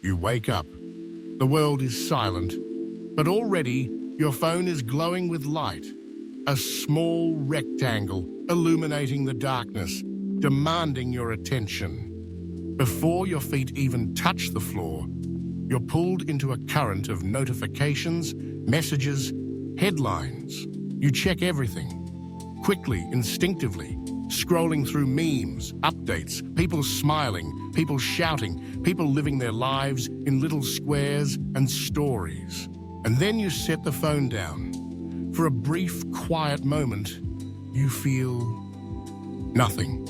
You wake up. The world is silent, but already your phone is glowing with light. A small rectangle illuminating the darkness, demanding your attention. Before your feet even touch the floor, you're pulled into a current of notifications, messages, headlines. You check everything, quickly, instinctively, scrolling through memes, updates, people smiling, people shouting, people living their lives in little squares and stories. And then you set the phone down. For a brief, quiet moment, you feel nothing.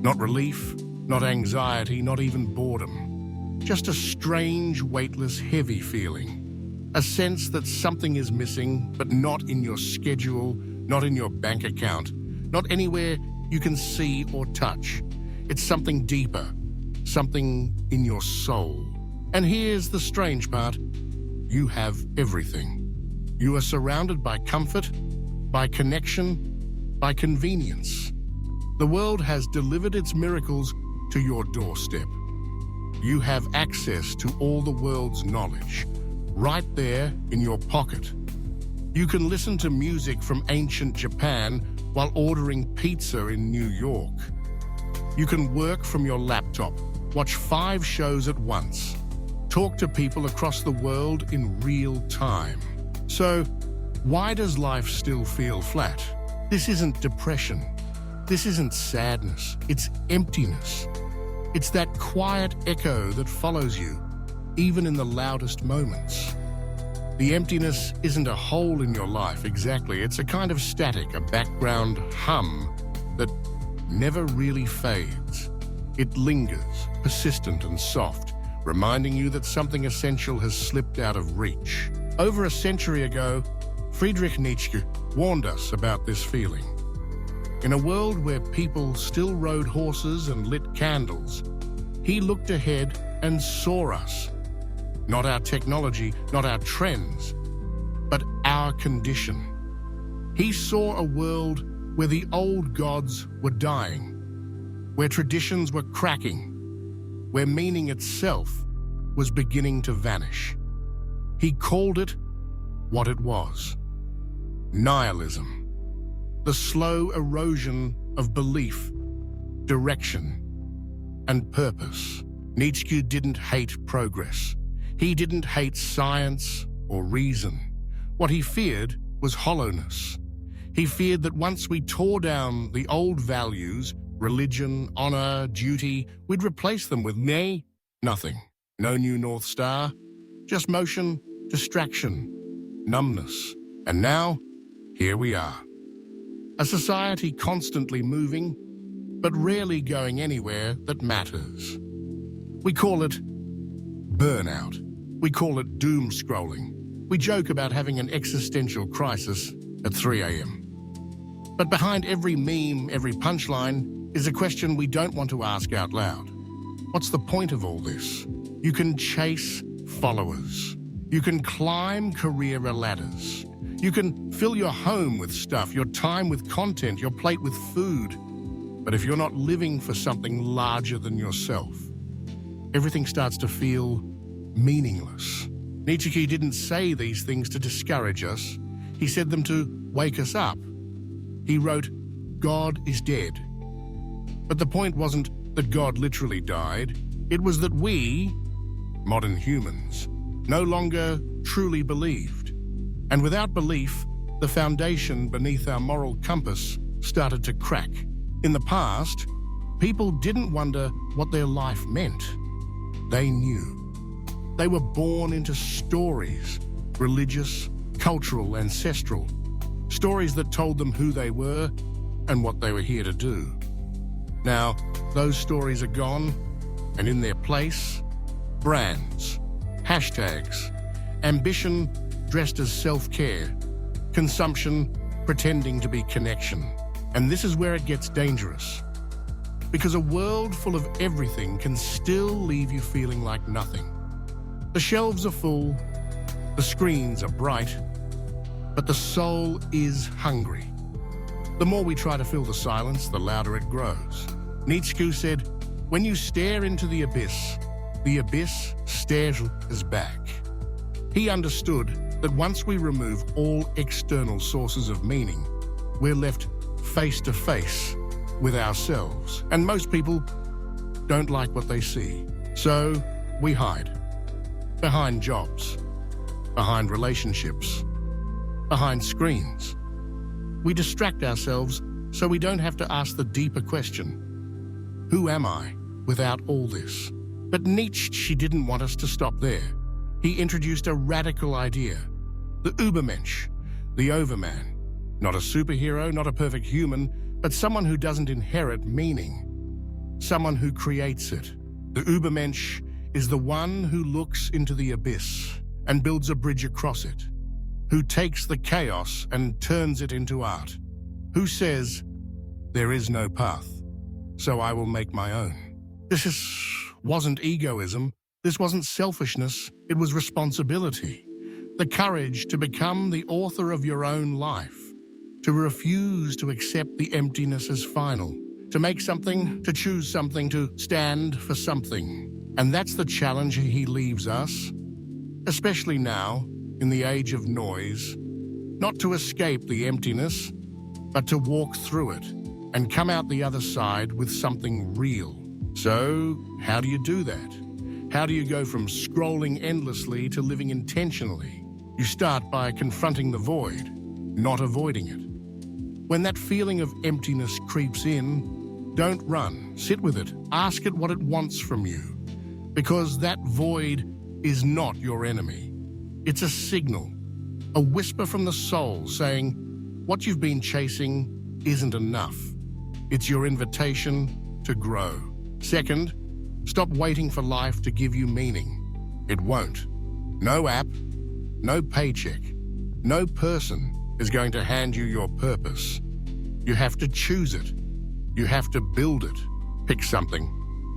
Not relief, not anxiety, not even boredom. Just a strange, weightless, heavy feeling. A sense that something is missing, but not in your schedule, not in your bank account, not anywhere you can see or touch. It's something deeper, something in your soul. And here's the strange part. You have everything. You are surrounded by comfort, by connection, by convenience. The world has delivered its miracles to your doorstep. You have access to all the world's knowledge, right there in your pocket. You can listen to music from ancient Japan while ordering pizza in New York. You can work from your laptop, watch 5 shows at once, talk to people across the world in real time. So, why does life still feel flat? This isn't depression. This isn't sadness. It's emptiness. It's that quiet echo that follows you, even in the loudest moments. The emptiness isn't a hole in your life exactly. It's a kind of static, a background hum that never really fades. It lingers, persistent and soft, reminding you that something essential has slipped out of reach. Over a century ago, Friedrich Nietzsche warned us about this feeling. In a world where people still rode horses and lit candles, he looked ahead and saw us. Not our technology, not our trends, but our condition. He saw a world where the old gods were dying, where traditions were cracking, where meaning itself was beginning to vanish. He called it what it was: nihilism, the slow erosion of belief, direction, and purpose. Nietzsche didn't hate progress. He didn't hate science or reason. What he feared was hollowness. He feared that once we tore down the old values, religion, honor, duty, we'd replace them with nothing. No new North Star, just motion, distraction, numbness. And now, here we are. A society constantly moving, but rarely going anywhere that matters. We call it burnout. We call it doom scrolling. We joke about having an existential crisis at 3 a.m. But behind every meme, every punchline, is a question we don't want to ask out loud. What's the point of all this? You can chase followers. You can climb career ladders. You can fill your home with stuff, your time with content, your plate with food. But if you're not living for something larger than yourself, everything starts to feel meaningless. Nietzsche didn't say these things to discourage us. He said them to wake us up. He wrote, "God is dead." But the point wasn't that God literally died. It was that we, modern humans, no longer truly believed. And without belief, the foundation beneath our moral compass started to crack. In the past, people didn't wonder what their life meant. They knew. They were born into stories, religious, cultural, ancestral. Stories that told them who they were and what they were here to do. Now, those stories are gone, and in their place, brands, hashtags, ambition dressed as self-care, consumption pretending to be connection. And this is where it gets dangerous. Because a world full of everything can still leave you feeling like nothing. The shelves are full, the screens are bright, but the soul is hungry. The more we try to fill the silence, the louder it grows. Nietzsche said, "When you stare into the abyss, the abyss stares us back. He understood that once we remove all external sources of meaning, we're left face to face with ourselves. And most people don't like what they see. So we hide. Behind jobs, behind relationships, behind screens. We distract ourselves so we don't have to ask the deeper question, who am I without all this? But Nietzsche didn't want us to stop there. He introduced a radical idea, the Übermensch, the overman. Not a superhero, not a perfect human, but someone who doesn't inherit meaning. Someone who creates it. The Übermensch is the one who looks into the abyss and builds a bridge across it, who takes the chaos and turns it into art, who says, there is no path, so I will make my own. Wasn't egoism, this wasn't selfishness, it was responsibility. The courage to become the author of your own life, to refuse to accept the emptiness as final, to make something, to choose something, to stand for something. And that's the challenge he leaves us, especially now, in the age of noise, not to escape the emptiness, but to walk through it and come out the other side with something real. So, how do you do that? How do you go from scrolling endlessly to living intentionally? You start by confronting the void, not avoiding it. When that feeling of emptiness creeps in, don't run, sit with it, ask it what it wants from you. Because that void is not your enemy. It's a signal, a whisper from the soul saying, what you've been chasing isn't enough. It's your invitation to grow. Second, stop waiting for life to give you meaning. It won't. No app, no paycheck, no person is going to hand you your purpose. You have to choose it. You have to build it. Pick something,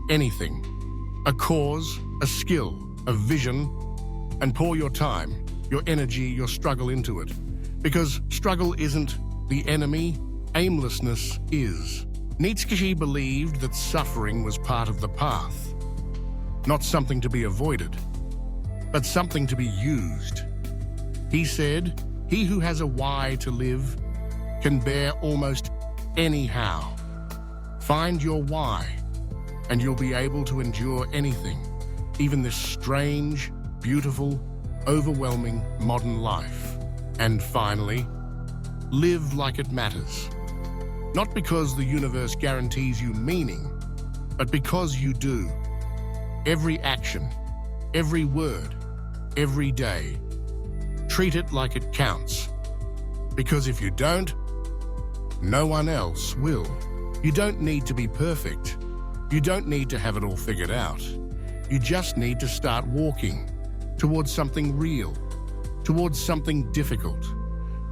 anything. A cause, a skill, a vision, and pour your time, your energy, your struggle into it. Because struggle isn't the enemy, aimlessness is. Nietzsche believed that suffering was part of the path, not something to be avoided, but something to be used. He said, he who has a why to live can bear almost any how. Find your why, and you'll be able to endure anything, even this strange, beautiful, overwhelming modern life. And finally, live like it matters. Not because the universe guarantees you meaning, but because you do. Every action, every word, every day. Treat it like it counts. Because if you don't, no one else will. You don't need to be perfect. You don't need to have it all figured out. You just need to start walking towards something real, towards something difficult,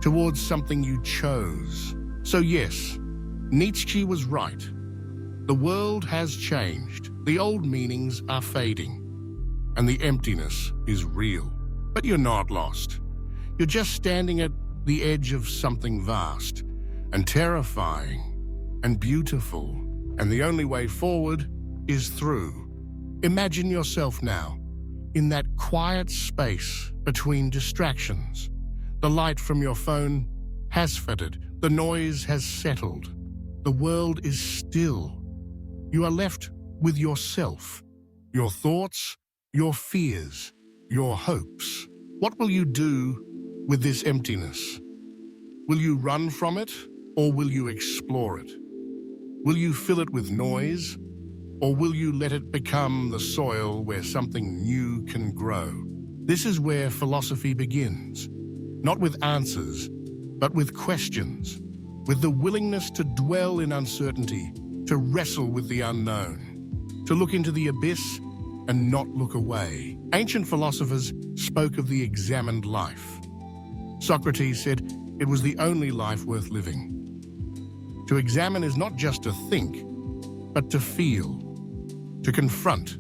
towards something you chose. So yes, Nietzsche was right. The world has changed. The old meanings are fading. And the emptiness is real. But you're not lost. You're just standing at the edge of something vast and terrifying and beautiful. And the only way forward is through. Imagine yourself now in that quiet space between distractions. The light from your phone has faded. The noise has settled. The world is still. You are left with yourself, your thoughts, your fears, your hopes. What will you do with this emptiness? Will you run from it, or will you explore it? Will you fill it with noise, or will you let it become the soil where something new can grow? This is where philosophy begins, not with answers, but with questions, with the willingness to dwell in uncertainty, to wrestle with the unknown, to look into the abyss and not look away. Ancient philosophers spoke of the examined life. Socrates said it was the only life worth living. To examine is not just to think, but to feel, to confront,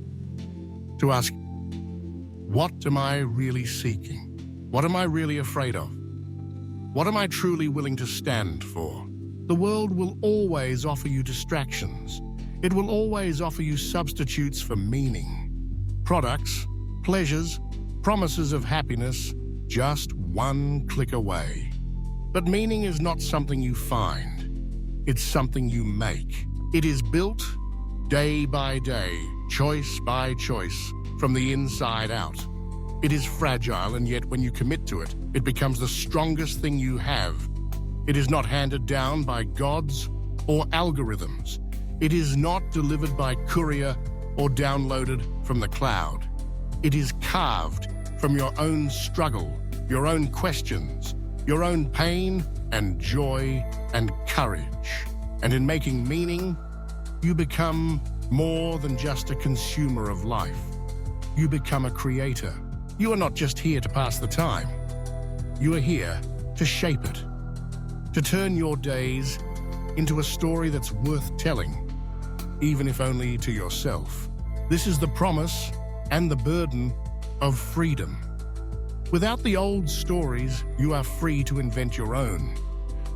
to ask, what am I really seeking? What am I really afraid of? What am I truly willing to stand for? The world will always offer you distractions. It will always offer you substitutes for meaning. products, pleasures, promises of happiness, just one click away. But meaning is not something you find. It's something you make. It is built day by day, choice by choice, from the inside out. It is fragile, and yet when you commit to it, it becomes the strongest thing you have. It is not handed down by gods or algorithms. It is not delivered by courier or downloaded from the cloud. It is carved from your own struggle, your own questions, your own pain and joy and courage. And in making meaning, you become more than just a consumer of life. You become a creator. You are not just here to pass the time. You are here to shape it, to turn your days into a story that's worth telling, even if only to yourself. This is the promise and the burden of freedom. Without the old stories, you are free to invent your own.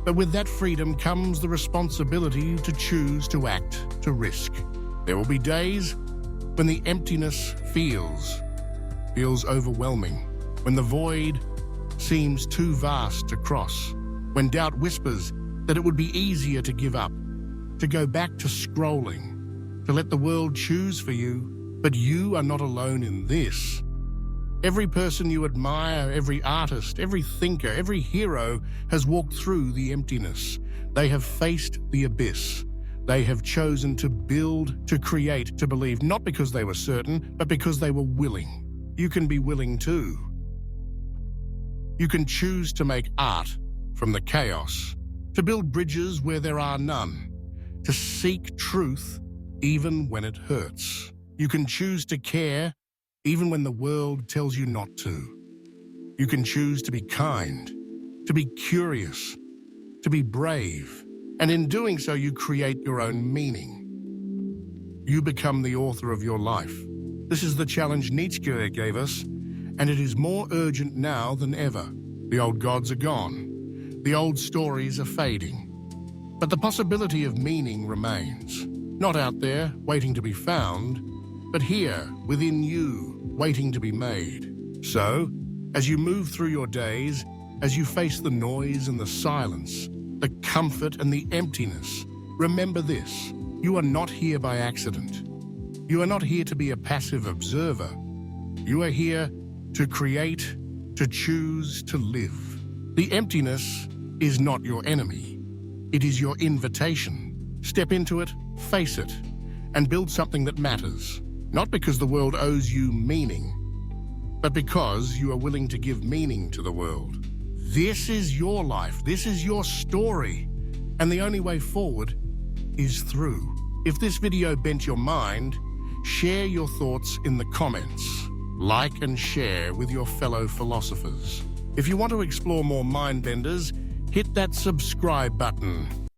But with that freedom comes the responsibility to choose to act, to risk. There will be days when the emptiness feels overwhelming, when the void seems too vast to cross, when doubt whispers that it would be easier to give up, to go back to scrolling, to let the world choose for you. But you are not alone in this. Every person you admire, every artist, every thinker, every hero has walked through the emptiness. They have faced the abyss. They have chosen to build, to create, to believe, not because they were certain, but because they were willing. You can be willing too. You can choose to make art from the chaos, to build bridges where there are none, to seek truth even when it hurts. You can choose to care even when the world tells you not to. You can choose to be kind, to be curious, to be brave, and in doing so you create your own meaning. You become the author of your life. This is the challenge Nietzsche gave us, and it is more urgent now than ever. The old gods are gone. The old stories are fading. But the possibility of meaning remains. Not out there, waiting to be found, but here, within you, waiting to be made. So, as you move through your days, as you face the noise and the silence, the comfort and the emptiness, remember this: you are not here by accident. You are not here to be a passive observer. You are here to create, to choose, to live. The emptiness is not your enemy. It is your invitation. Step into it, face it, and build something that matters. Not because the world owes you meaning, but because you are willing to give meaning to the world. This is your life. This is your story. And the only way forward is through. If this video bent your mind, share your thoughts in the comments. Like and share with your fellow philosophers. If you want to explore more mind benders, hit that subscribe button.